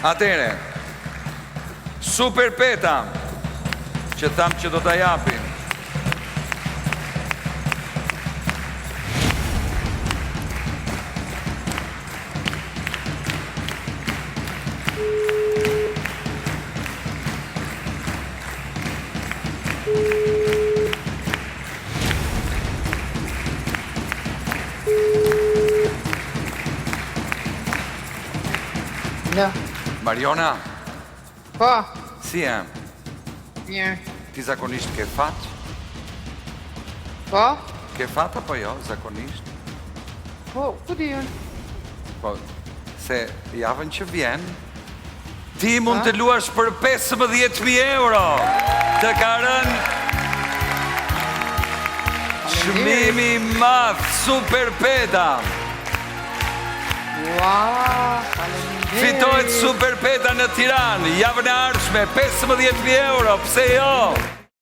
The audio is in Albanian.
Atere, Super Peta, që thamë që do t'a japim. Në. Mariona, Po, si jam? mirë. Ti zakonisht ke fat? Po, Ke fat apo jo, zakonisht? po, ku di unë? Po, se javën që vjen, ti mund të luash për 15.000 euro. Të ka rënë çmimi i madh, Super Peta. Ua, faleminderit. Fitohet Super Peta në Tiranë, javën e ardhshme, 15.000 euro, pse jo?